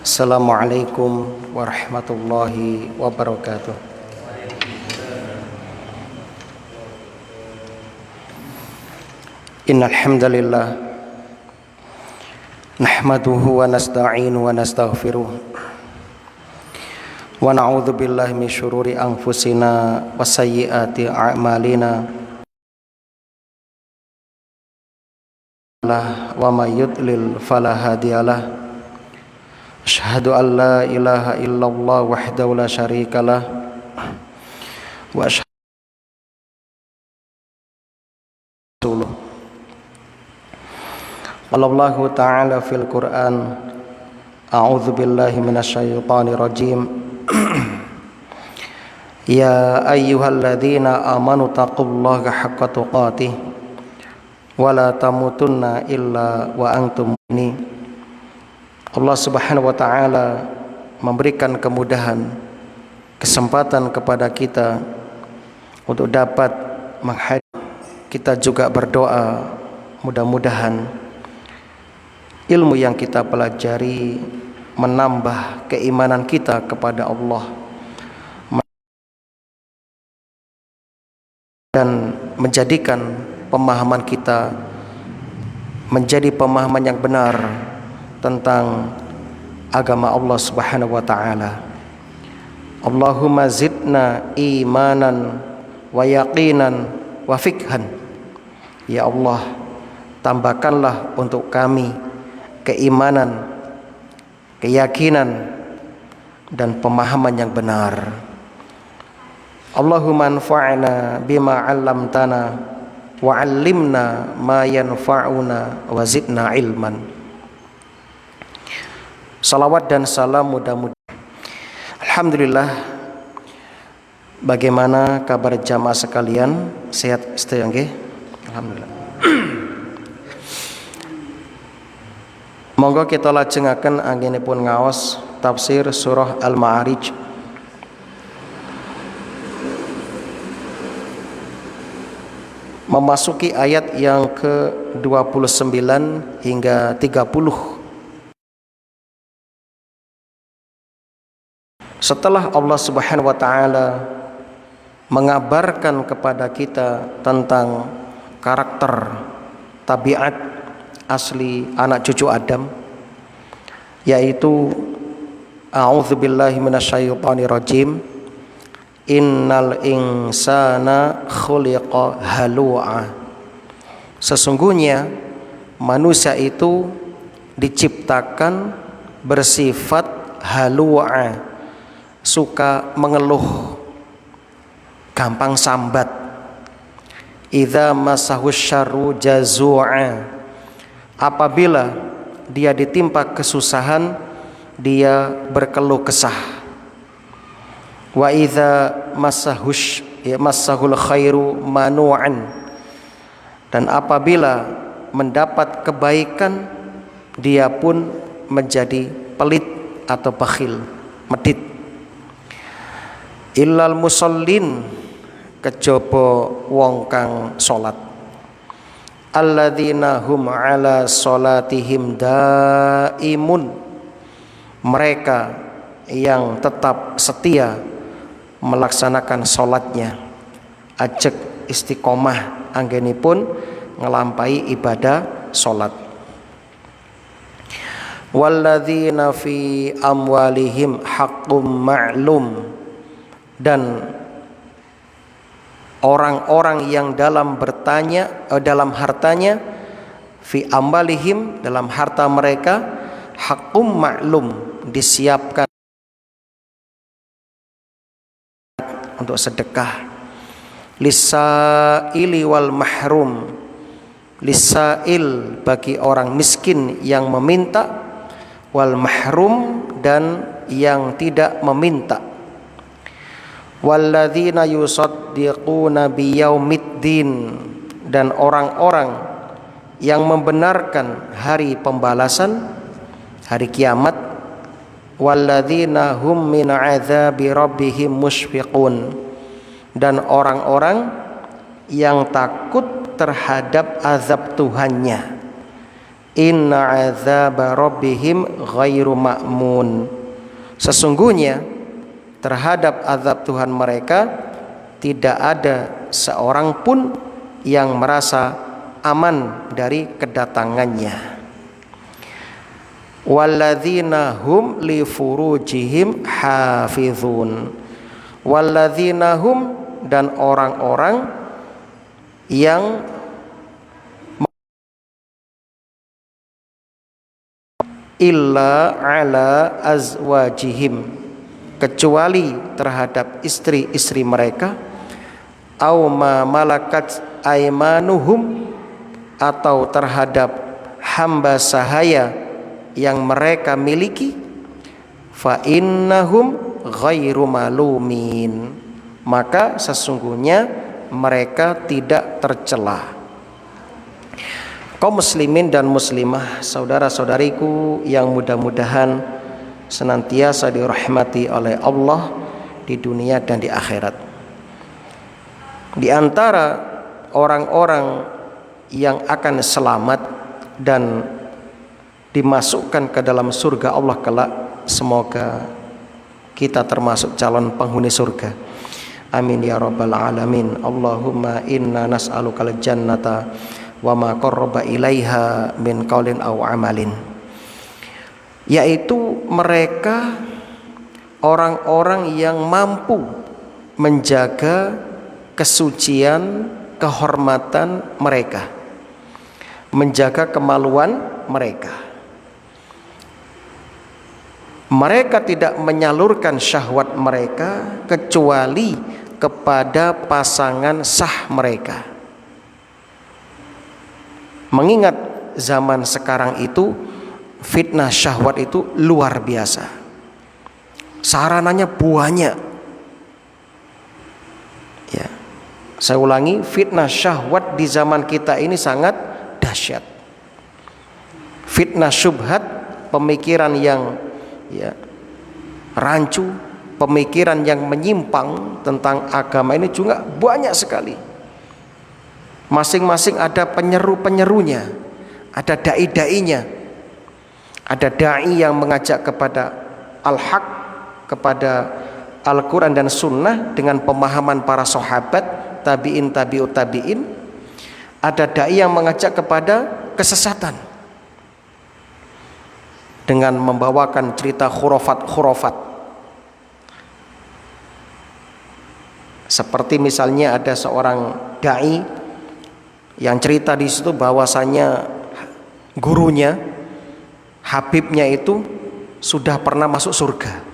Assalamualaikum warahmatullahi wabarakatuh. Innal hamdalillah nahmaduhu wa nasta'inu wa nastaghfiruh wa na'udzu billahi min syururi anfusina wa sayyiati a'malina wa may yudlil fala hadiyalah. Asyhadu an la ilaha illallah wahdahu la syarikalah wa asyhadu Allah ta'ala fil Qur'an a'udzu billahi minasyaitonir rajim ya ayyuhalladzina amanu taqullaha haqqa tuqatih wa la tamutunna illa wa antum muslimun. Allah Subhanahu wa taala memberikan kemudahan, kesempatan kepada kita untuk dapat menghadiri. Kita juga berdoa mudah-mudahan ilmu yang kita pelajari menambah keimanan kita kepada Allah dan menjadikan pemahaman kita menjadi pemahaman yang benar tentang agama Allah Subhanahu wa taala. Allahumma zidna imanan wa yaqinan wa fikhan. Ya Allah, tambahkanlah untuk kami keimanan, keyakinan dan pemahaman yang benar. Allahumma anfa'na bima 'allamtana wa 'allimna ma yanfa'una wa zidna ilman. Salawat dan salam mudah-mudahan. Alhamdulillah. Bagaimana kabar jamaah sekalian? Sehat sedaya nggih? Alhamdulillah. Monggo kita lajengaken anggenipun ngaos tafsir surah Al-Ma'arij. Memasuki ayat yang ke-29 hingga 30. Setelah Allah Subhanahu wa taala mengabarkan kepada kita tentang karakter tabiat asli anak cucu Adam, yaitu a'udzubillahi minasyaitonir rajim, innal insana khuliqa halu'a. Sesungguhnya manusia itu diciptakan bersifat halu'a, suka mengeluh, gampang sambat. Idza masahus syarru jazu'a. Apabila dia ditimpa kesusahan, dia berkeluh kesah. Wa idza masahul khairu manu'an. Dan apabila mendapat kebaikan, dia pun menjadi pelit atau bakhil, medit. Illal musallin, kejaba wong kang salat, alladzina hum ala salatihim daimun, mereka yang tetap setia melaksanakan salatnya, ajeg istiqomah anggenipun ngelampai ibadah salat. Walladzina fi amwalihim haqqum ma'lum, dan orang-orang yang dalam hartanya, fi amwalihim, dalam harta mereka, haqqum ma'lum, disiapkan untuk sedekah. Lisaili wal mahrum, lisail bagi orang miskin yang meminta, wal mahrum dan yang tidak meminta. Walladzina yusaddiquna biyaumiddin, dan orang-orang yang membenarkan hari pembalasan, hari kiamat. Walladzina hum min adzabi rabbihim musyfiqun, dan orang-orang yang takut terhadap azab Tuhannya. Inna azaba rabbihim ghairu ma'mun. Sesungguhnya terhadap azab Tuhan mereka tidak ada seorang pun yang merasa aman dari kedatangannya. Walladzina hum li furujihim hafizun. Walladzina hum, dan orang-orang yang illa ala azwajihim, kecuali terhadap istri-istri mereka, au ma malakat aimanuhum, atau terhadap hamba sahaya yang mereka miliki, fa innahum ghairu malumin, maka sesungguhnya mereka tidak tercela. Kaum muslimin dan muslimah, saudara-saudariku yang mudah-mudahan senantiasa dirahmati oleh Allah di dunia dan di akhirat. Di antara orang-orang yang akan selamat dan dimasukkan ke dalam surga Allah kelak, semoga kita termasuk calon penghuni surga. Amin ya rabbal alamin. Allahumma inna nas'alukal jannata wa ma qarraba ilaiha min qaulin aw amalin. Yaitu mereka orang-orang yang mampu menjaga kesucian, kehormatan mereka, menjaga kemaluan mereka. Mereka tidak menyalurkan syahwat mereka kecuali kepada pasangan sah mereka. Mengingat zaman sekarang itu fitnah syahwat itu luar biasa, sarananya banyak. Ya, saya ulangi, fitnah syahwat di zaman kita ini sangat dahsyat. Fitnah syubhat, pemikiran yang rancu, pemikiran yang menyimpang tentang agama ini juga banyak sekali. Masing-masing ada penyeru-penyerunya, ada dai-dainya. Ada dai yang mengajak kepada al-haq, kepada Al-Quran dan Sunnah dengan pemahaman para sahabat, tabi'in, tabi'ut tabi'in. Ada dai yang mengajak kepada kesesatan dengan membawakan cerita khurafat-khurafat. Seperti misalnya ada seorang dai yang cerita di situ bahwasanya gurunya, habibnya itu sudah pernah masuk surga.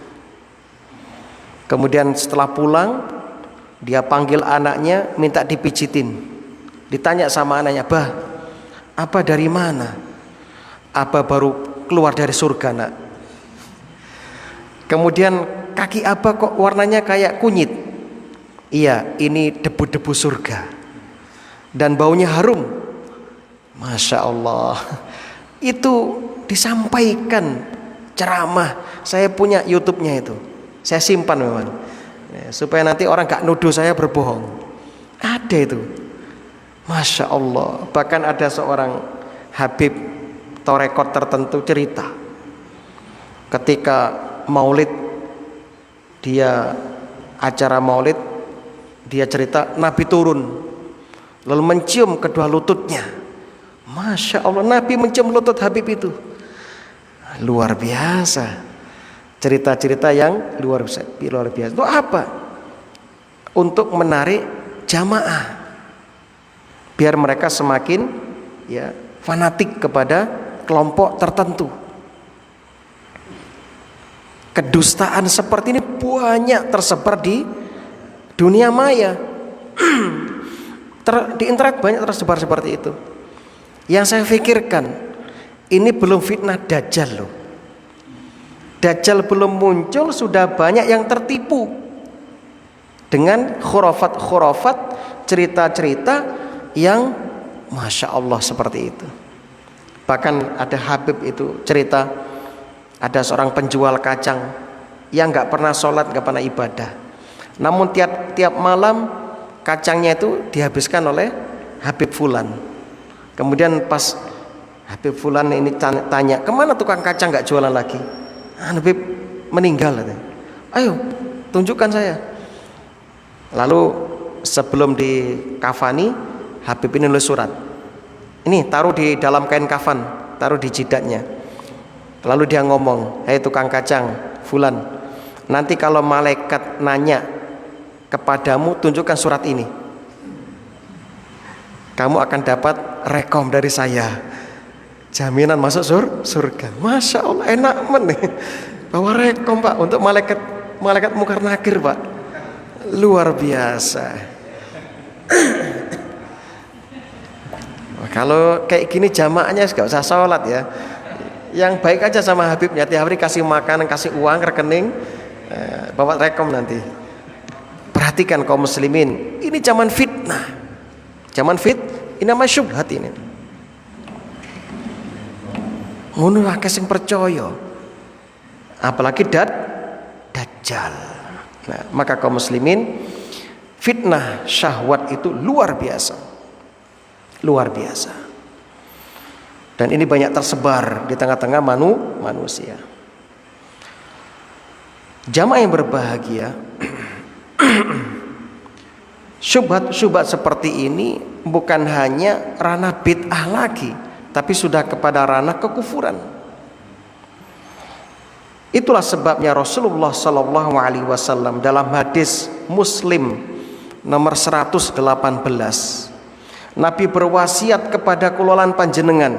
Kemudian setelah pulang, dia panggil anaknya minta dipijitin. Ditanya sama anaknya, "Bah, apa dari mana?" "Abah baru keluar dari surga, Nak." Kemudian, "Kaki Abah kok warnanya kayak kunyit?" "Iya, ini debu-debu surga dan baunya harum." Masya Allah. Itu disampaikan ceramah. Saya punya YouTube-nya itu, saya simpan memang ya, supaya nanti orang gak nuduh saya berbohong. Ada itu, Masya Allah. Bahkan ada seorang habib torekot tertentu cerita ketika maulid, dia acara maulid, dia cerita Nabi turun lalu mencium kedua lututnya. Masya Allah, Nabi mencium lutut habib itu. Luar biasa. Cerita-cerita yang luar biasa. Itu apa? Untuk menarik jamaah, biar mereka semakin fanatik kepada kelompok tertentu. Kedustaan seperti ini banyak tersebar di dunia maya. Di internet banyak tersebar seperti itu. Yang saya pikirkan, ini belum fitnah Dajjal loh. Dajjal belum muncul, sudah banyak yang tertipu dengan khurafat-khurafat, cerita-cerita yang Masya Allah seperti itu. Bahkan ada habib itu cerita, ada seorang penjual kacang yang gak pernah sholat, gak pernah ibadah, namun tiap malam kacangnya itu dihabiskan oleh Habib Fulan. Kemudian pas Habib Fulan ini tanya, kemana tukang kacang nggak jualan lagi? Habib meninggal. Ayo tunjukkan saya. Lalu sebelum dikafani, Habib ini nulis surat. Ini taruh di dalam kain kafan, taruh di jidatnya. Lalu dia ngomong, hei tukang kacang Fulan, nanti kalau malaikat nanya kepadamu, tunjukkan surat ini. Kamu akan dapat rekom dari saya, jaminan masuk surga. Masya Allah, enak nih. Bawa rekom Pak untuk malaikat mungkar nakir Pak. Luar biasa. Kalau kayak gini jamaahnya gak usah sholat ya. Yang baik aja sama Habibnya, tiap hari kasih makanan, kasih uang, rekening, bawa rekom nanti. Perhatikan kaum muslimin, ini zaman fitnah. Zaman ini namanya syubhat ini. Ngono akeh sing percaya. Apalagi dajjal. Nah, maka kaum muslimin, fitnah syahwat itu luar biasa. Luar biasa. Dan ini banyak tersebar di tengah-tengah manusia. Jamaah yang berbahagia, syubhat seperti ini bukan hanya ranah bid'ah lagi, tapi sudah kepada ranah kekufuran. Itulah sebabnya Rasulullah Sallallahu Alaihi Wasallam dalam hadis Muslim nomor 118, Nabi berwasiat kepada kulolan panjenengan,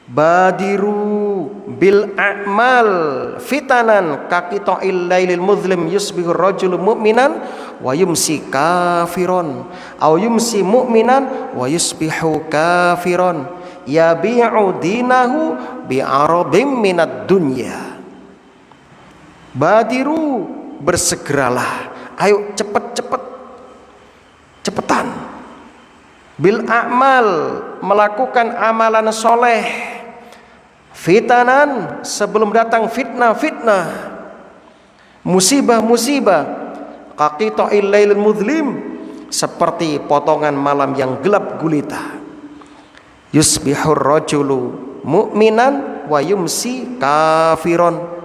badiru bil a'mal fitanan kaqita'il lailil muzlim yusbihu rajulu mu'minan wa yumsi kafiron aw yumsi mu'minan wa yusbihu kafiron yabi'u dinahu bi'aradim minad dunya. Badiru, bersegeralah, ayo cepetan bil a'mal, melakukan amalan soleh, fitanan, sebelum datang fitnah, musibah, qaqita'il lailil muzlim, seperti potongan malam yang gelap gulita. Yusbihur rajulu mu'minan wa yumsi kafiron.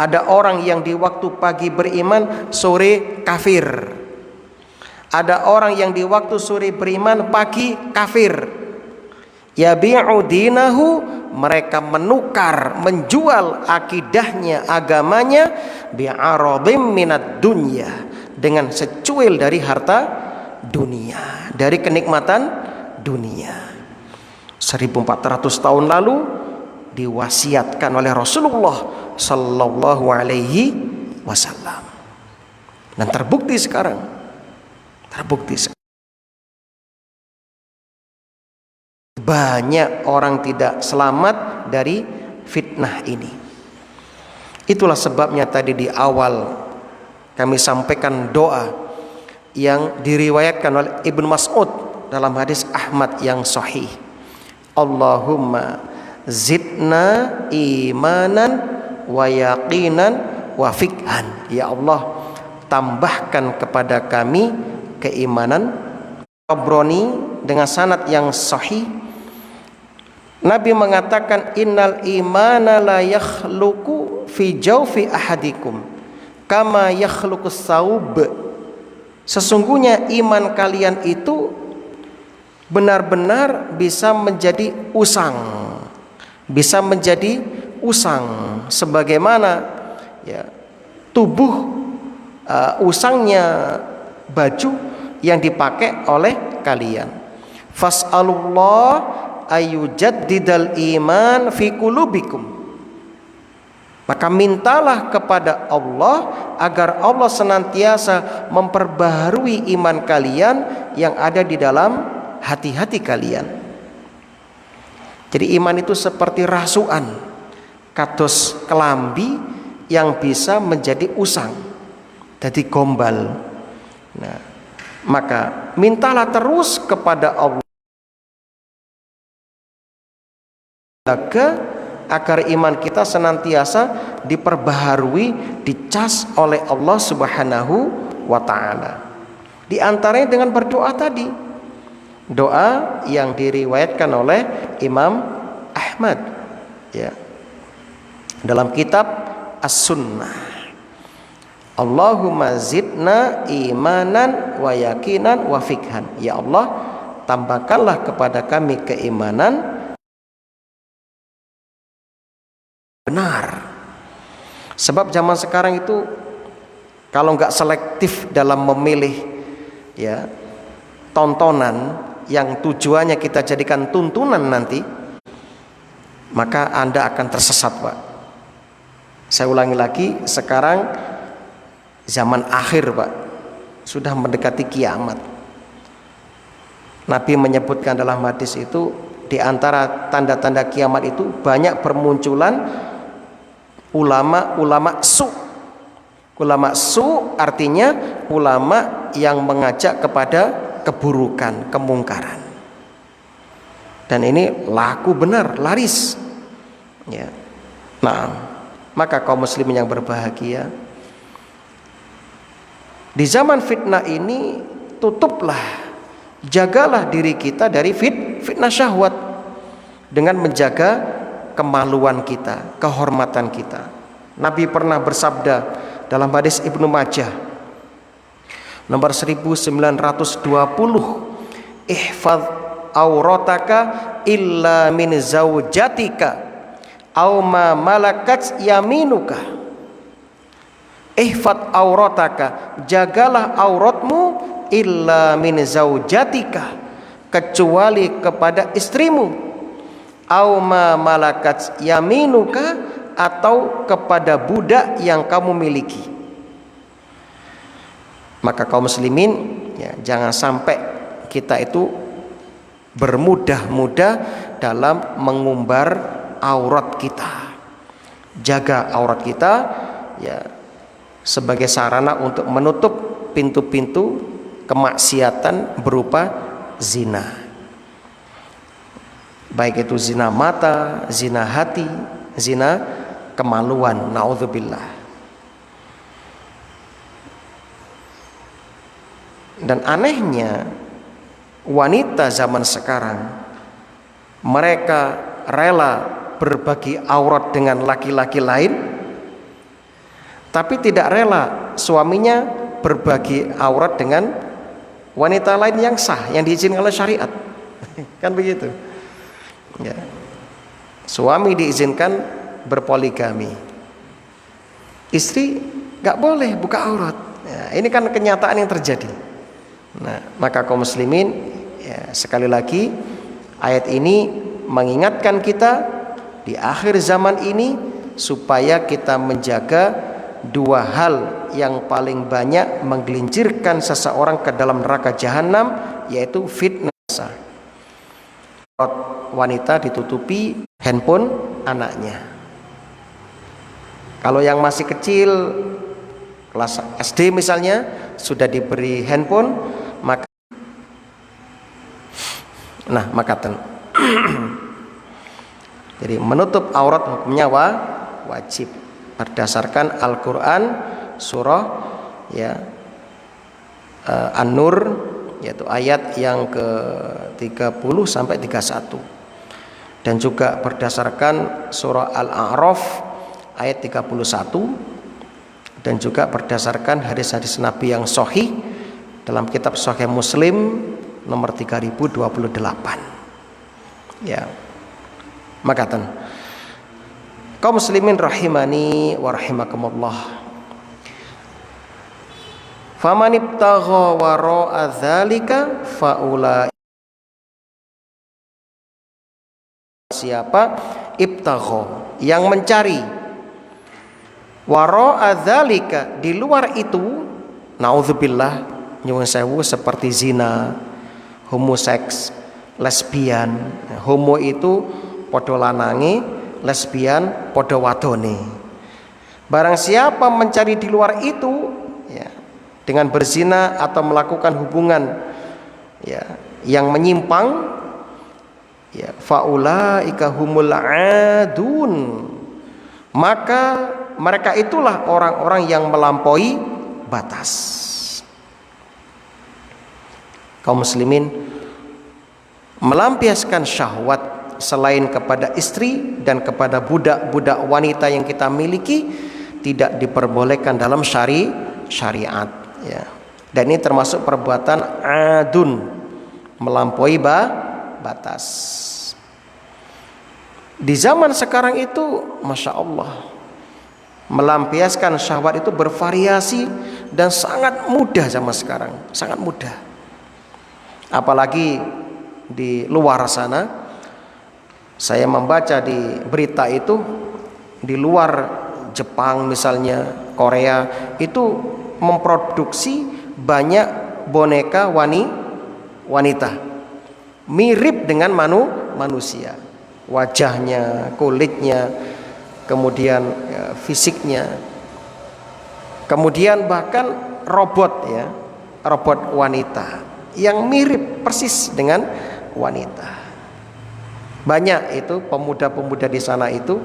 Ada orang yang di waktu pagi beriman, sore kafir. Ada orang yang di waktu sore beriman, pagi kafir. Yabi'u dinahu, mereka menukar, menjual akidahnya, agamanya, bi'aradim minad dunya, dengan secuil dari harta dunia, dari kenikmatan dunia. 1400 tahun lalu diwasiatkan oleh Rasulullah Sallallahu Alaihi Wasallam, dan terbukti sekarang. Banyak orang tidak selamat dari fitnah ini. Itulah sebabnya tadi di awal kami sampaikan doa yang diriwayatkan oleh Ibnu Mas'ud dalam hadis Ahmad yang sahih. Allahumma zidna imanan wa yaqinan wa fiqhan. Ya Allah, tambahkan kepada kami keimanan. Tabrani dengan sanad yang sahih, Nabi mengatakan, innal imana la yakhluqu fi jawfi ahadikum kama yakhluqus saub. Sesungguhnya iman kalian itu benar-benar bisa menjadi usang, sebagaimana ya tubuh usangnya baju yang dipakai oleh kalian. Fas'alullah ayyujaddidal iman fi qulubikum. Maka mintalah kepada Allah agar Allah senantiasa memperbaharui iman kalian yang ada di dalam hati-hati kalian. Jadi iman itu seperti rasukan, kados kelambi yang bisa menjadi usang, jadi gombal. Nah, maka mintalah terus kepada Allah agar iman kita senantiasa diperbaharui, dicas oleh Allah Subhanahu wa taala. Di antaranya dengan berdoa tadi. Doa yang diriwayatkan oleh Imam Ahmad, ya, dalam kitab As-Sunnah. Allahumma zidna imanan wa yakinan wa fikhan. Ya Allah, tambahkanlah kepada kami keimanan benar. Sebab zaman sekarang itu kalau nggak selektif dalam memilih, ya, tontonan yang tujuannya kita jadikan tuntunan nanti, maka Anda akan tersesat, Pak. Saya ulangi lagi, sekarang zaman akhir, Pak, sudah mendekati kiamat. Nabi menyebutkan dalam hadis itu, di antara tanda-tanda kiamat itu banyak bermunculan ulama-ulama su. Ulama su artinya ulama yang mengajak kepada keburukan, kemungkaran. Dan ini laku benar, laris. Ya. Nah, maka kaum muslimin yang berbahagia, di zaman fitnah ini tutuplah, jagalah diri kita dari fitnah syahwat dengan menjaga kemaluan kita, kehormatan kita. Nabi pernah bersabda dalam hadis Ibnu Majah nomor 1920, ihfaz aurataka illa min zaujatika aw ma malakat yaminuka. Ihfad aurataka, jagalah auratmu, illa min zaujatika, kecuali kepada istrimu, au ma malakat yaminuka, atau kepada budak yang kamu miliki. Maka kaum muslimin, ya, jangan sampai kita itu bermudah-mudah dalam mengumbar aurat kita. Jaga aurat kita, ya, sebagai sarana untuk menutup pintu-pintu kemaksiatan berupa zina, baik itu zina mata, zina hati, zina kemaluan, naudzubillah. Dan anehnya wanita zaman sekarang, mereka rela berbagi aurat dengan laki-laki lain, tapi tidak rela suaminya berbagi aurat dengan wanita lain yang sah, yang diizinkan oleh syariat. Kan begitu, ya. Suami diizinkan berpoligami, istri nggak boleh buka aurat, ya, ini kan kenyataan yang terjadi. Nah, maka kaum muslimin, ya, sekali lagi ayat ini mengingatkan kita di akhir zaman ini supaya kita menjaga dua hal yang paling banyak menggelincirkan seseorang ke dalam neraka jahanam, yaitu fitnah. Wanita ditutupi, handphone anaknya. Kalau yang masih kecil, kelas SD misalnya, sudah diberi handphone, maka jadi menutup aurat hukumnya wajib berdasarkan Al-Quran surah, ya, An-Nur, yaitu ayat yang ke-30 sampai 31, dan juga berdasarkan surah Al-A'raf ayat 31, dan juga berdasarkan hadis-hadis Nabi yang sahih dalam kitab Sahih Muslim nomor 3028. Ya, makatan kaum muslimin rahimani wa rahimakumullah, faman ibtagha wara'a dzalika faula, siapa ibtagha, yang mencari, wara'a dzalika, di luar itu, naudzubillah, nyuwun sewu, seperti zina, homoseks, lesbian. Homo itu padha lanange, lesbian padha wadone. Barang siapa mencari di luar itu, ya, dengan berzina atau melakukan hubungan, ya, yang menyimpang, ya, faulaika humul adun, maka mereka itulah orang-orang yang melampaui batas. Kaum muslimin, melampiaskan syahwat selain kepada istri dan kepada budak-budak wanita yang kita miliki tidak diperbolehkan dalam syariat, ya. Dan ini termasuk perbuatan adun, melampaui batas. Di zaman sekarang itu, masya Allah, melampiaskan syahwat itu bervariasi dan sangat mudah zaman sekarang, sangat mudah. Apalagi di luar sana, saya membaca di berita itu, di luar Jepang misalnya, Korea itu memproduksi banyak boneka wanita mirip dengan manusia, wajahnya, kulitnya, kemudian ya, fisiknya, kemudian bahkan robot, ya, robot wanita yang mirip persis dengan wanita. Banyak itu pemuda-pemuda di sana itu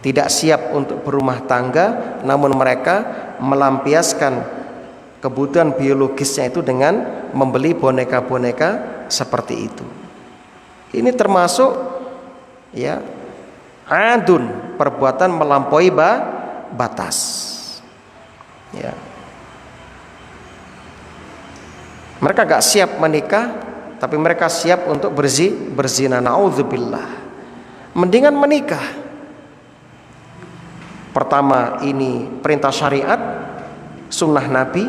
tidak siap untuk berumah tangga, namun mereka melampiaskan kebutuhan biologisnya itu dengan membeli boneka-boneka seperti itu. Ini termasuk, ya, adun, perbuatan melampaui batas, ya. Mereka gak siap menikah, tapi mereka siap untuk berzina. Naudzubillah. Mendingan menikah. Pertama, ini perintah syariat, sunnah Nabi,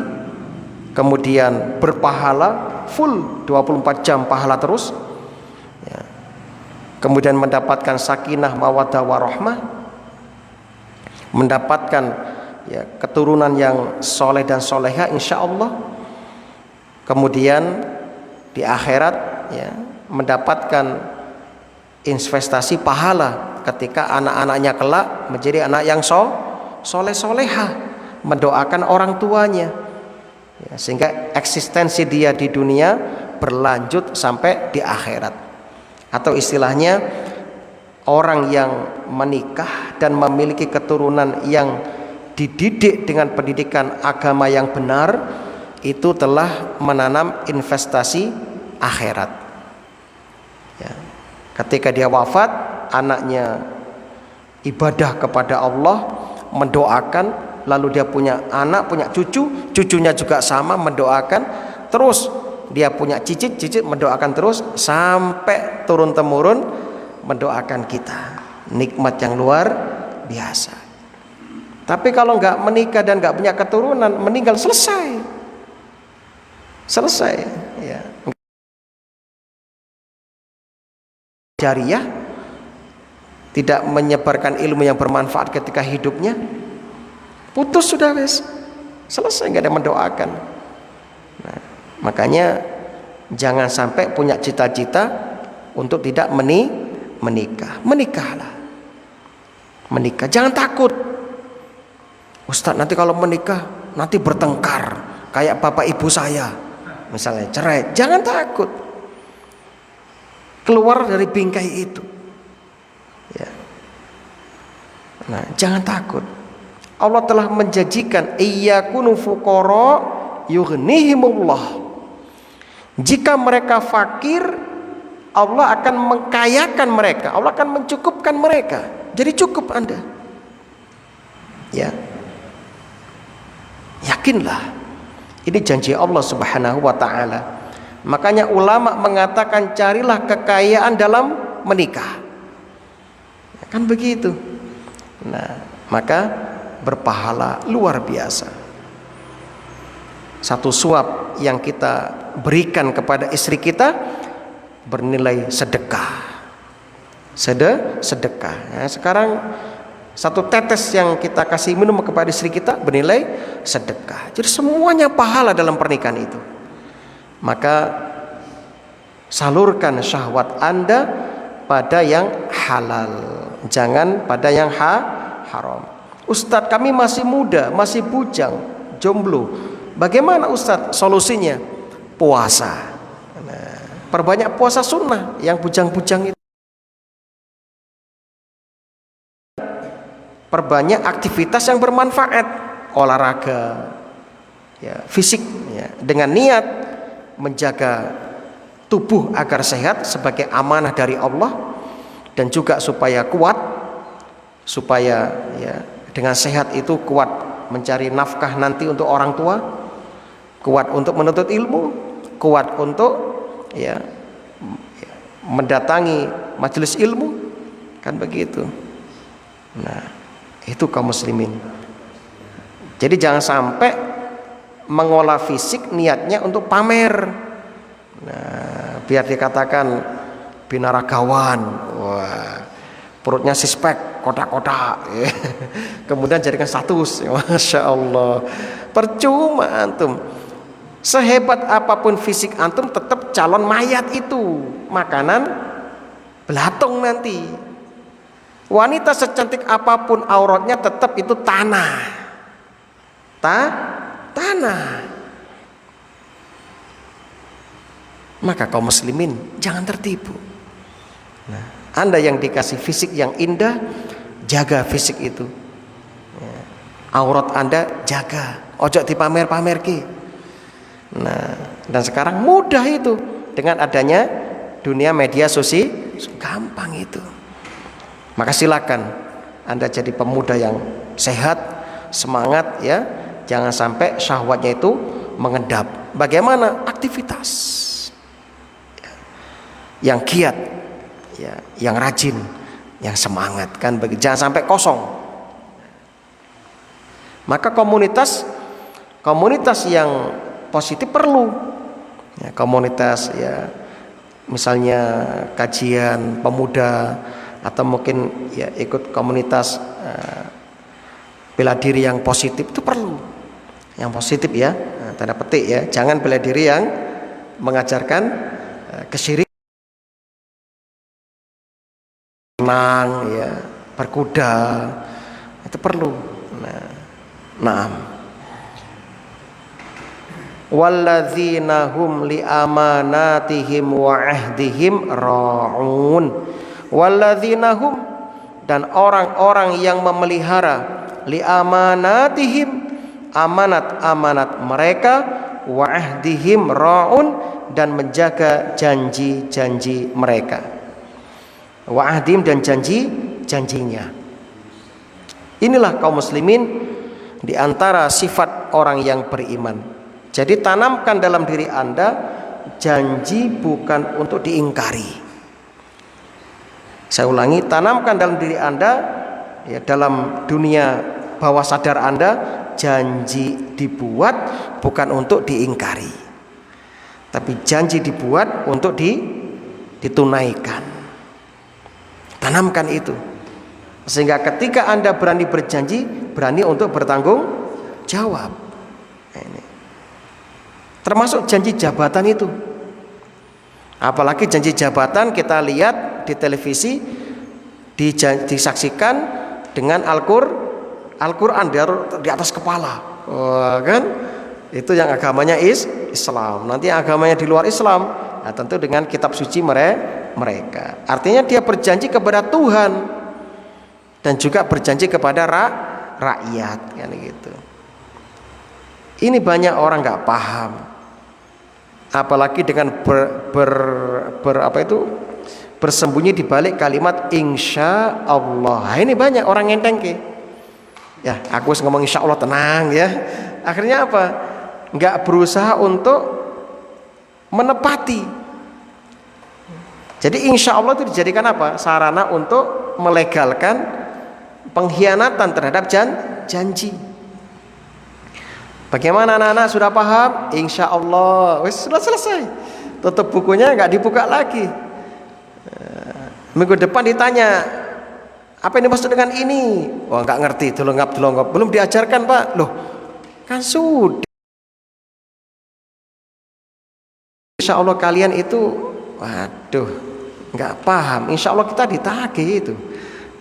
kemudian berpahala full 24 jam pahala terus, ya. Kemudian mendapatkan sakinah mawaddah warahmah, mendapatkan, ya, keturunan yang soleh dan soleha insya Allah. Kemudian di akhirat, ya, mendapatkan investasi pahala ketika anak-anaknya kelak menjadi anak yang soleh soleha, mendoakan orang tuanya, ya, sehingga eksistensi dia di dunia berlanjut sampai di akhirat. Atau istilahnya, orang yang menikah dan memiliki keturunan yang dididik dengan pendidikan agama yang benar, itu telah menanam investasi akhirat, ya. Ketika dia wafat, anaknya ibadah kepada Allah, mendoakan, lalu dia punya anak, punya cucu, cucunya juga sama mendoakan, terus dia punya cicit mendoakan terus sampai turun temurun mendoakan kita. Nikmat yang luar biasa. Tapi kalau nggak menikah dan nggak punya keturunan, meninggal selesai, ya. Jariah, tidak menyebarkan ilmu yang bermanfaat ketika hidupnya, putus sudah, wes, selesai, nggak ada mendoakan. Nah, makanya jangan sampai punya cita-cita untuk tidak menikah. Menikahlah, jangan takut. Ustadz, nanti kalau menikah nanti bertengkar kayak bapak ibu saya, misalnya cerai. Jangan takut, keluar dari bingkai itu, ya. Nah, jangan takut. Allah telah menjanjikan iyyakunu fuqara yughnihimullah. Jika mereka fakir, Allah akan mengkayakan mereka, Allah akan mencukupkan mereka. Jadi cukup Anda, ya. Yakinlah, ini janji Allah Subhanahu wa ta'ala. Makanya ulama mengatakan carilah kekayaan dalam menikah, kan begitu. Nah, maka berpahala luar biasa. Satu suap yang kita berikan kepada istri kita bernilai sedekah. Sedekah. Nah, sekarang satu tetes yang kita kasih minum kepada istri kita bernilai sedekah. Jadi semuanya pahala dalam pernikahan itu. Maka salurkan syahwat Anda pada yang halal, jangan pada yang haram. Ustadz, kami masih muda, masih bujang, jomblo. Bagaimana Ustadz solusinya? Puasa. Nah, perbanyak puasa sunnah yang bujang-bujang itu. Perbanyak aktivitas yang bermanfaat, olahraga, ya, fisik, ya, dengan niat menjaga tubuh agar sehat sebagai amanah dari Allah, dan juga supaya kuat, supaya ya dengan sehat itu kuat mencari nafkah nanti untuk orang tua, kuat untuk menuntut ilmu, kuat untuk ya mendatangi majelis ilmu, kan begitu. Nah, itu kaum muslimin. Jadi jangan sampai mengolah fisik niatnya untuk pamer. Nah, biar dikatakan binaragawan, wah, perutnya sispek, kotak-kotak, kemudian jadikan status, masya Allah. Percuma antum. Sehebat apapun fisik antum, tetap calon mayat itu, makanan belatung nanti. Wanita secantik apapun auratnya, tetap itu tanah. Tanah. Maka kaum muslimin jangan tertipu. Nah, Anda yang dikasih fisik yang indah, jaga fisik itu. Aurat Anda jaga, ojo dipamer-pamer ki. Nah, dan sekarang mudah itu dengan adanya dunia media sosial, gampang itu. Maka silakan Anda jadi pemuda yang sehat, semangat ya. Jangan sampai syahwatnya itu mengendap. Bagaimana? Aktivitas yang giat, ya, yang rajin, yang semangat, kan? Jangan sampai kosong. Maka komunitas yang positif perlu. Ya, komunitas ya, misalnya kajian pemuda, atau mungkin ya ikut komunitas bela diri yang positif itu perlu. Yang positif ya, tanda petik ya, jangan bela diri yang mengajarkan kesyirikan, menang ya, berkuda, itu perlu. Nah, walladzina hum li amanatihim wa ahdihim ra'un. Walladzina hum, dan orang-orang yang memelihara li amanatihim, amanat-amanat mereka, wa ahdihim ra'un, dan menjaga janji-janji mereka. Wa ahdihim, dan janji-janjinya. Inilah kaum muslimin di antara sifat orang yang beriman. Jadi tanamkan dalam diri Anda, janji bukan untuk diingkari. Saya ulangi, tanamkan dalam diri Anda ya, dalam dunia bawah sadar Anda, janji dibuat bukan untuk diingkari, tapi janji dibuat untuk ditunaikan. Tanamkan itu, sehingga ketika Anda berani berjanji, berani untuk bertanggung jawab. Ini termasuk janji jabatan itu. Apalagi janji jabatan kita lihat di televisi, disaksikan dengan Al-Quran di atas kepala, kan? Itu yang agamanya Islam. Nanti yang agamanya di luar Islam, nah tentu dengan kitab suci mereka. Artinya dia berjanji kepada Tuhan dan juga berjanji kepada rakyat, kan gitu. Ini banyak orang nggak paham, apalagi dengan bersembunyi di balik kalimat insya Allah. Ini banyak orang ngenteng ke. Ya, aku ngomong insya Allah, tenang ya. Akhirnya apa? Nggak berusaha untuk menepati. Jadi insya Allah itu dijadikan apa? Sarana untuk melegalkan pengkhianatan terhadap janji. Bagaimana anak-anak, sudah paham? Insya Allah, sudah selesai. Tutup bukunya, nggak dibuka lagi. Minggu depan ditanya, apa ini maksud dengan ini? Wah, nggak ngerti, delongap. Belum diajarkan, Pak. Loh, kan sudah. Insya Allah kalian itu, waduh, nggak paham. Insya Allah kita ditagih itu.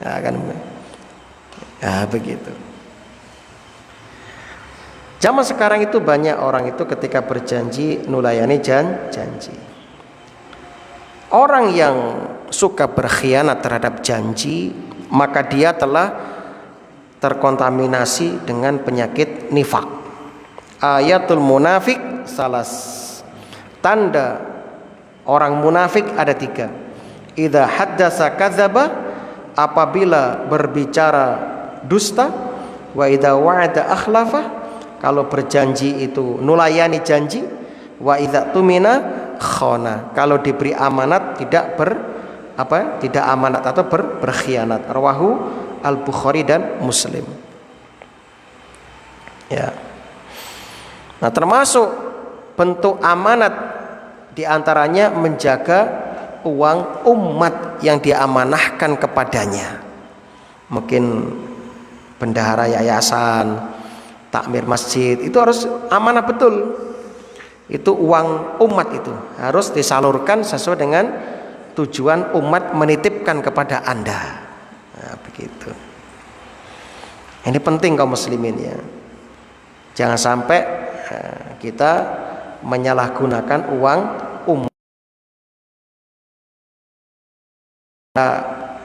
Ya, kan? Ya, begitu. Zaman sekarang itu banyak orang itu ketika berjanji nulayani janji. Orang yang suka berkhianat terhadap janji, maka dia telah terkontaminasi dengan penyakit nifak. Ayatul munafik salas. Tanda Orang munafik ada 3. Idza haddasa kadzaba, apabila berbicara dusta. Wa idza wa'ada akhlafa, kalau berjanji itu nulayani janji. Wa idza tumina khana, kalau diberi amanat tidak tidak amanat atau berkhianat. Rawahu Al-Bukhari dan Muslim. Ya. Nah, termasuk bentuk amanat diantaranya menjaga uang umat yang diamanahkan kepadanya. Mungkin bendahara yayasan, takmir masjid, itu harus amanah betul. Itu uang umat, itu harus disalurkan sesuai dengan tujuan umat menitipkan kepada Anda. Nah, begitu. Ini penting kaum muslimin ya. Jangan sampai kita menyalahgunakan uang umat.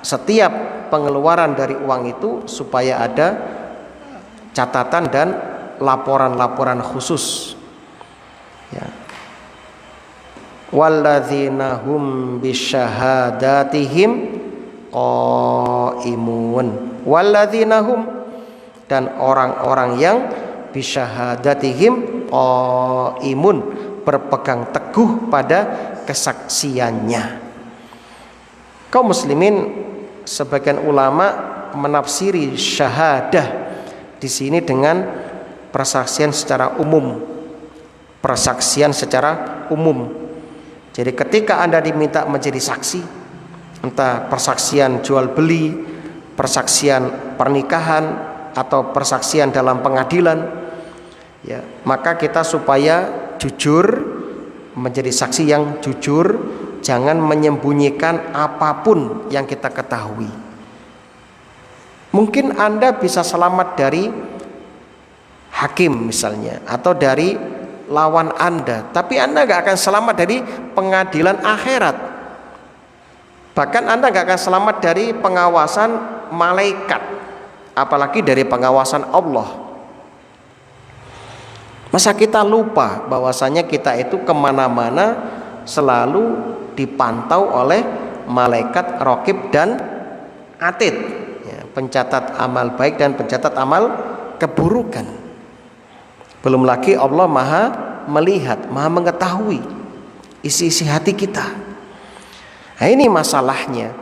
Setiap pengeluaran dari uang itu supaya ada catatan dan laporan-laporan khusus. Ya. Walladzina hum bisyahadatihim qaimun. Walladzina hum, dan orang-orang yang bisyahadatihim qaimun, berpegang teguh pada kesaksiannya. Kaum muslimin, sebagian ulama menafsiri syahadah di sini dengan persaksian secara umum. Persaksian secara umum. Jadi ketika Anda diminta menjadi saksi, entah persaksian jual beli, persaksian pernikahan, atau persaksian dalam pengadilan, ya, maka kita supaya jujur, menjadi saksi yang jujur, jangan menyembunyikan apapun yang kita ketahui. Mungkin Anda bisa selamat dari hakim misalnya, atau dari lawan Anda, tapi Anda gak akan selamat dari pengadilan akhirat. Bahkan Anda gak akan selamat dari pengawasan malaikat, apalagi dari pengawasan Allah. Masa kita lupa bahwasanya kita itu kemana-mana selalu dipantau oleh malaikat raqib dan atid, ya, pencatat amal baik dan pencatat amal keburukan. Belum lagi Allah maha melihat, maha mengetahui isi-isi hati kita. Nah, ini masalahnya,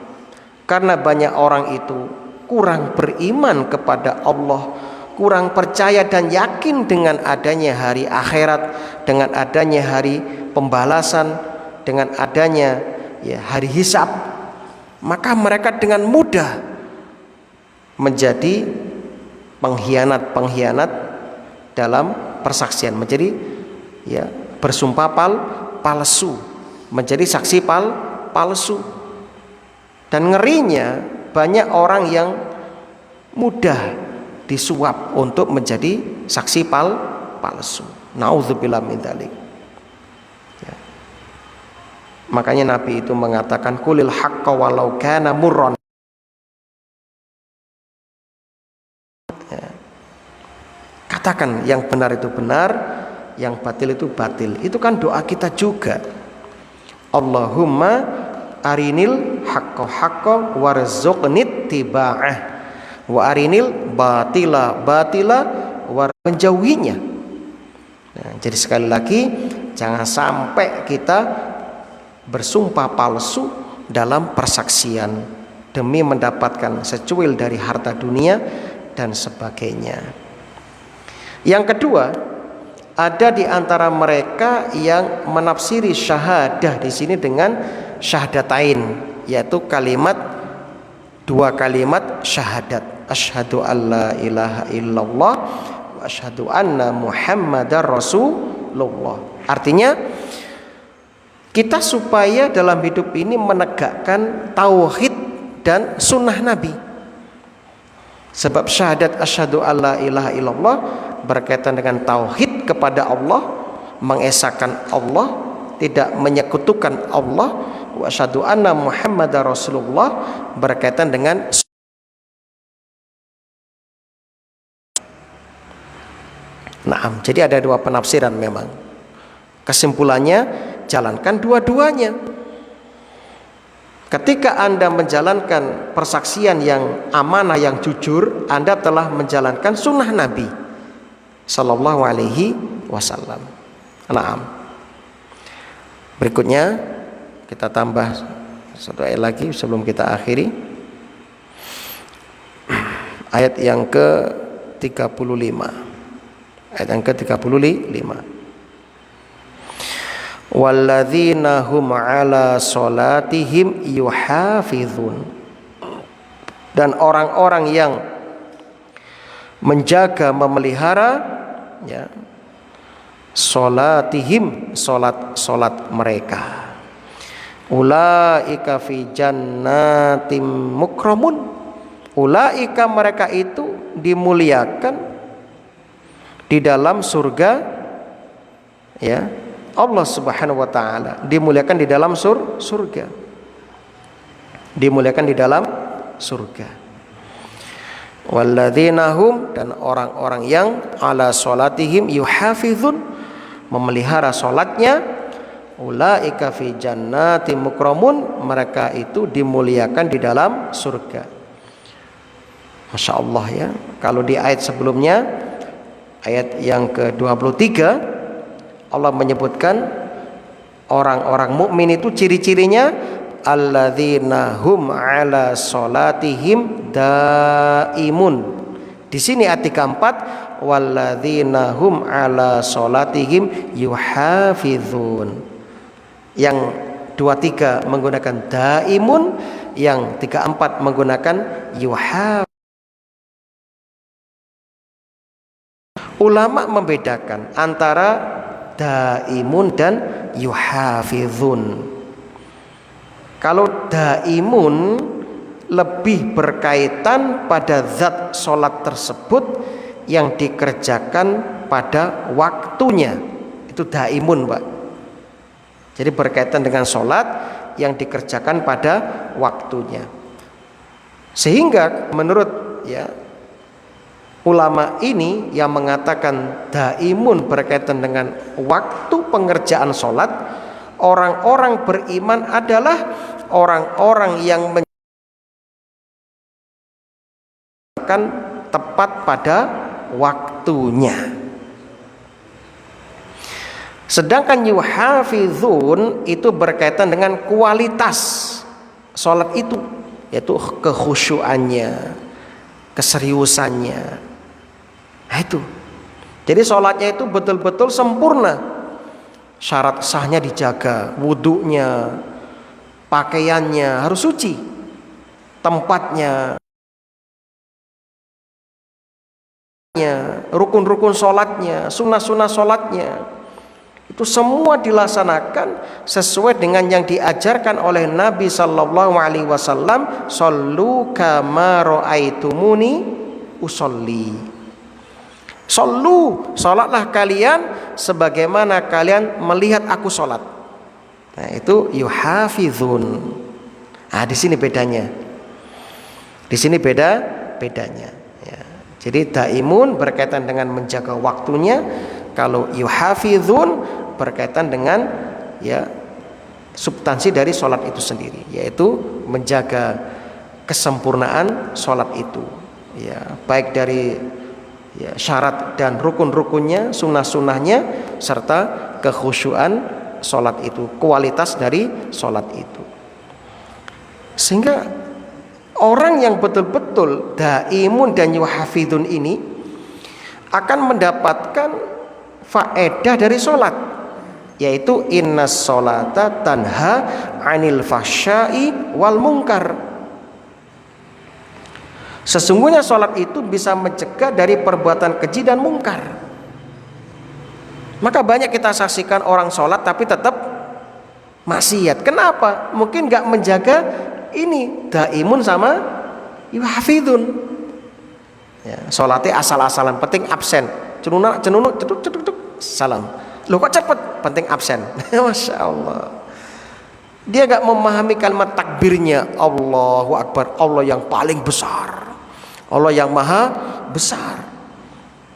karena banyak orang itu kurang beriman kepada Allah, kurang percaya dan yakin dengan adanya hari akhirat, dengan adanya hari pembalasan, dengan adanya ya hari hisab, maka mereka dengan mudah menjadi pengkhianat dalam persaksian, menjadi ya bersumpah palsu, menjadi saksi palsu. Dan ngerinya banyak orang yang mudah disuap untuk menjadi saksi palsu. Nauzubillah min dzalik. Ya. Makanya Nabi itu mengatakan qulil haqqa walau kana murran. Ya. Katakan yang benar itu benar, yang batil itu batil. Itu kan doa kita juga. Allahumma arinil haqqo haqqo warzuqnit tiba'ah wa arinil batila batila menjauhinya. Nah, jadi sekali lagi, jangan sampai kita bersumpah palsu dalam persaksian demi mendapatkan secuil dari harta dunia dan sebagainya. Yang kedua, ada di antara mereka yang menafsiri syahadah di sini dengan syahadatain, yaitu dua kalimat syahadat, asyhadu alla ilaha illallah wa asyhadu anna muhammadar rasulullah. Artinya kita supaya dalam hidup ini menegakkan tauhid dan sunnah Nabi. Sebab syahadat asyhadu alla ilaha illallah berkaitan dengan tauhid kepada Allah, mengesahkan Allah, tidak menyekutukan Allah. Wa asyhadu anna muhammadar rasulullah berkaitan dengan jadi ada dua penafsiran memang. Kesimpulannya, jalankan dua-duanya. Ketika Anda menjalankan persaksian yang amanah, yang jujur, Anda telah menjalankan sunnah Nabi Sallallahu Alaihi Wasallam. Naam. Berikutnya kita tambah satu ayat lagi sebelum kita akhiri. Ayat yang ke-35. Ayat yang ke-35. Walladzina hum ala salatihim yuhafizun. Dan orang-orang yang menjaga, memelihara ya, salatihim, salat mereka. Ulaika fi jannatim mukramun. Ulaika, mereka itu dimuliakan di dalam surga ya. Allah Subhanahu wa taala dimuliakan di dalam surga. Dimuliakan di dalam surga. Walladzina hum, dan orang-orang yang ala salatihim yuhafizun, memelihara salatnya. Ulaika fi jannati mukramun, mereka itu dimuliakan di dalam surga. Masya Allah ya. Kalau di ayat sebelumnya, ayat yang ke-23, Allah menyebutkan orang-orang mukmin itu ciri-cirinya alladzina hum ala salatihim daimun. Di sini ayat 34, walladzina hum ala salatihim yuhafizun. Yang 23 menggunakan daimun, yang 34 menggunakan yuhafizun. Ulama membedakan antara daimun dan yuhafizun. Kalau daimun lebih berkaitan pada zat sholat tersebut yang dikerjakan pada waktunya, itu daimun, Pak. Jadi berkaitan dengan sholat yang dikerjakan pada waktunya. Sehingga menurut ya ulama ini yang mengatakan daimun berkaitan dengan waktu pengerjaan sholat, orang-orang beriman adalah orang-orang yang menjalankan tepat pada waktunya. Sedangkan yuhafizun itu berkaitan dengan kualitas sholat itu, yaitu kekhusyuannya, keseriusannya. Nah itu. Jadi sholatnya itu betul-betul sempurna. Syarat sahnya dijaga, wudunya, pakaiannya harus suci, tempatnya, rukun-rukun sholatnya, sunnah-sunnah sholatnya, itu semua dilaksanakan sesuai dengan yang diajarkan oleh Nabi Sallallahu Alaihi Wasallam. Shollu kama ra'aitumuni usolli. Shollu, sholatlah kalian sebagaimana kalian melihat aku sholat. Nah itu yuhafizun. Nah di sini bedanya. Di sini bedanya. Ya. Jadi daimun berkaitan dengan menjaga waktunya. Kalau yuhafizun berkaitan dengan ya substansi dari sholat itu sendiri, yaitu menjaga kesempurnaan sholat itu. Ya baik dari ya, syarat dan rukun-rukunnya, sunnah-sunnahnya, serta kekhusyuan sholat itu, kualitas dari sholat itu. Sehingga orang yang betul-betul daimun dan yuhafidun ini akan mendapatkan faedah dari sholat, yaitu innas sholata tanha anil fahsya'i wal munkar. Sesungguhnya sholat itu bisa mencegah dari perbuatan keji dan mungkar. Maka banyak kita saksikan orang sholat tapi tetap maksiat. Kenapa? Mungkin gak menjaga ini daimun sama yuhafidun. Ya, sholatnya asal-asalan, penting absen. Cenunuk, ceduk, salam. Loh kok cepet? Penting absen. Masya Allah. Dia gak memahami kalimat takbirnya. Allahu Akbar, Allah yang paling besar, Allah yang maha besar.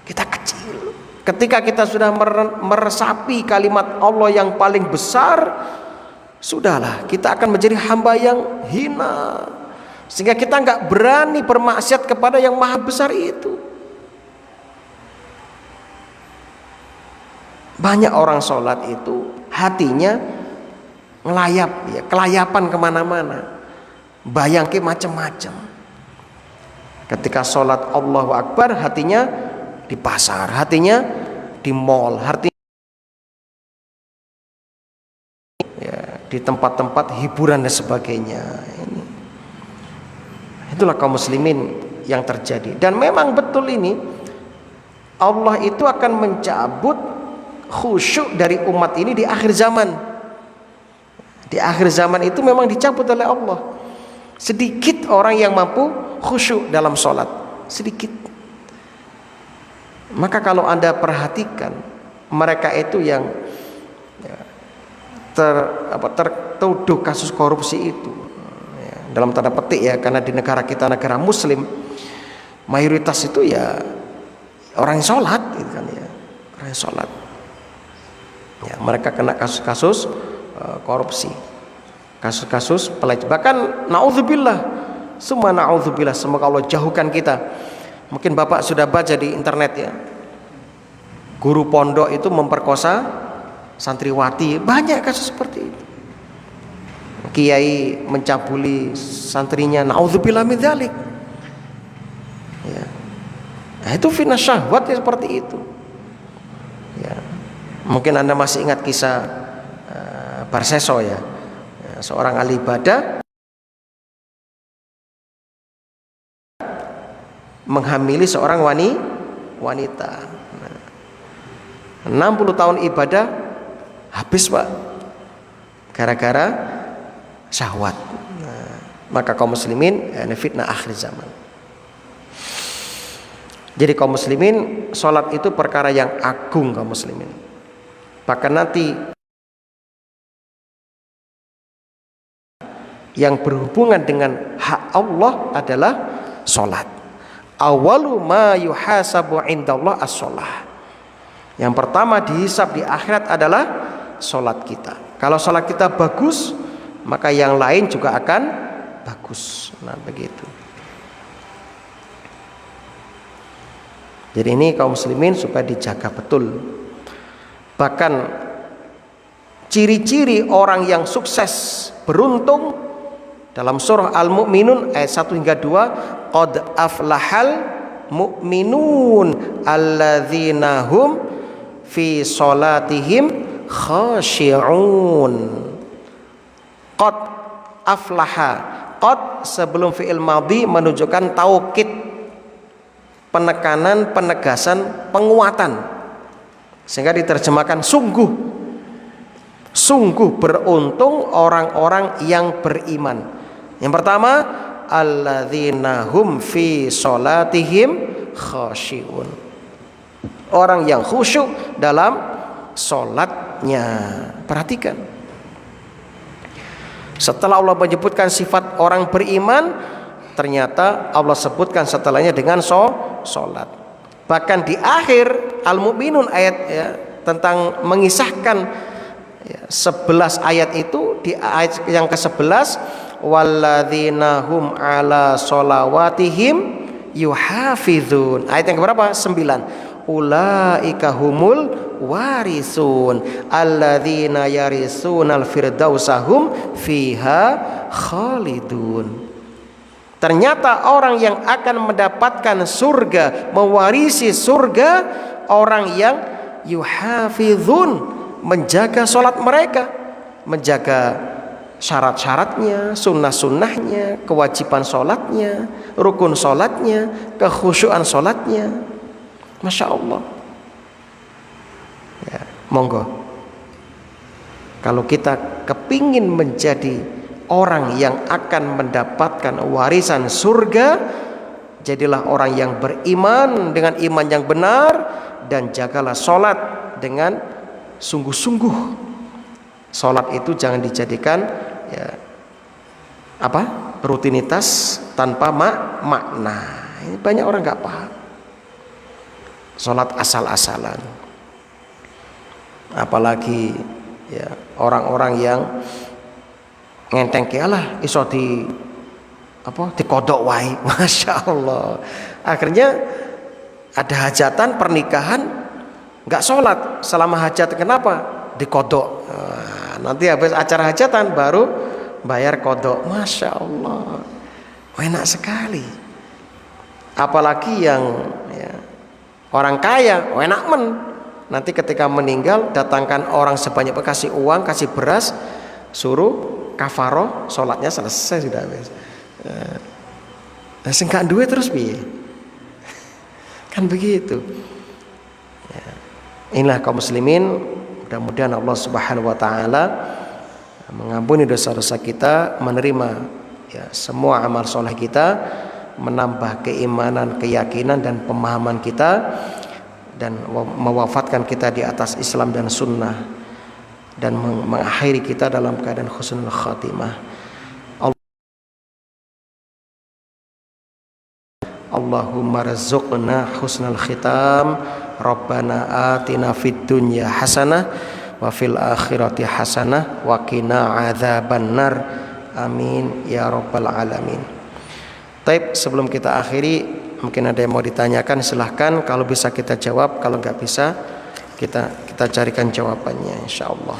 Kita kecil. Ketika kita sudah meresapi kalimat Allah yang paling besar, sudahlah, kita akan menjadi hamba yang hina, sehingga kita nggak berani bermaksiat kepada yang maha besar itu. Banyak orang sholat itu hatinya ngelayap, ya, kelayapan kemana-mana, bayangke macam-macam. Ketika sholat Allahu Akbar, hatinya di pasar, hatinya di mall, hatinya ya, di tempat-tempat hiburan dan sebagainya. Itulah kaum muslimin yang terjadi. Dan memang betul ini, Allah itu akan mencabut khusyuk dari umat ini di akhir zaman. Di akhir zaman itu memang dicabut oleh Allah. Sedikit orang yang mampu khusyuk dalam sholat, sedikit. Maka kalau Anda perhatikan, mereka itu yang tertuduh kasus korupsi itu, ya, dalam tanda petik ya, karena di negara kita negara muslim, mayoritas itu ya orang yang sholat gitu kan, ya, orang yang sholat. Ya, mereka kena kasus-kasus korupsi, kasus-kasus pelecehan, bahkan naudzubillah, semua naudzubillah, semoga Allah jauhkan kita. Mungkin Bapak sudah baca di internet ya, guru pondok itu memperkosa santriwati, banyak kasus seperti itu. Kiai mencabuli santrinya, naudzubillah min dzalik. Ya. Nah, itu fitnah syahwat ya, seperti itu. Ya. Mungkin Anda masih ingat kisah Barseso ya, seorang ahli ibadah menghamili seorang wanita. 60 tahun ibadah habis Pak, gara-gara syahwat. Maka kaum muslimin, ini fitnah akhir zaman. Jadi kaum muslimin, sholat itu perkara yang agung kaum muslimin. Bahkan nanti yang berhubungan dengan hak Allah adalah sholat. Awalu ma yuhasabu indallah as-sholah. Yang pertama dihisab di akhirat adalah sholat kita. Kalau sholat kita bagus, maka yang lain juga akan bagus. Nah begitu. Jadi ini kaum muslimin supaya dijaga betul. Bahkan ciri-ciri orang yang sukses, beruntung, dalam surah Al-Mu'minun ayat 1 hingga 2, qad aflahal mu'minun alladzina hum fi sholatihim khashi'un. Qad aflaha, qad sebelum fi'il madhi menunjukkan taukid, penekanan, penegasan, penguatan, sehingga diterjemahkan sungguh. Sungguh beruntung orang-orang yang beriman. Yang pertama, alladzina hum fi sholatihim khashi'un. Orang yang khusyuk dalam sholatnya. Perhatikan. Setelah Allah menyebutkan sifat orang beriman, ternyata Allah sebutkan setelahnya dengan sholat. Bahkan di akhir Al-Mu'minun ayat ya, tentang mengisahkan ya, 11 ayat itu, di ayat yang ke-11, walladzina hum ala sholawatihim yuhafizun. Ayat yang keberapa? 9. Ulaika humul warisun alladzina yarisunal firdausahum fiha khalidun. Ternyata orang yang akan mendapatkan surga, mewarisi surga, orang yang yuhafizun, menjaga sholat mereka, menjaga syarat-syaratnya, sunnah-sunnahnya, kewajiban sholatnya, rukun sholatnya, kekhusyuan sholatnya. Masya Allah ya, monggo, kalau kita kepingin menjadi orang yang akan mendapatkan warisan surga, jadilah orang yang beriman dengan iman yang benar, dan jagalah sholat dengan sungguh-sungguh. Sholat itu jangan dijadikan ya, rutinitas tanpa makna. Ini banyak orang nggak paham. Sholat asal-asalan, apalagi ya, orang-orang yang ngenteng ki alah iso dikodok wae. Masya Allah. Akhirnya ada hajatan pernikahan nggak sholat selama hajat. Kenapa? Dikodok. Nanti habis acara hajatan baru bayar kodok. Masya Allah, enak sekali. Apalagi yang orang kaya, enak nanti ketika meninggal datangkan orang sebanyak, kasih uang, kasih beras, suruh kafaroh, sholatnya selesai sudah habis. Sing gak duwe terus piye? Kan begitu. Inilah kaum muslimin, mudah-mudahan Allah Subhanahu wa taala mengampuni dosa-dosa kita, menerima semua amal soleh kita, menambah keimanan, keyakinan dan pemahaman kita, dan mewafatkan kita di atas Islam dan sunnah, dan mengakhiri kita dalam keadaan husnul khatimah. Allahumma razuqna husnal khitam. Rabbana atina fid dunya hasanah wa fil akhirati hasanah wa qina adzabannar. Amin ya rabbal alamin. Baik, sebelum kita akhiri, mungkin ada yang mau ditanyakan, silahkan. Kalau bisa kita jawab, kalau nggak bisa kita carikan jawabannya insyaallah.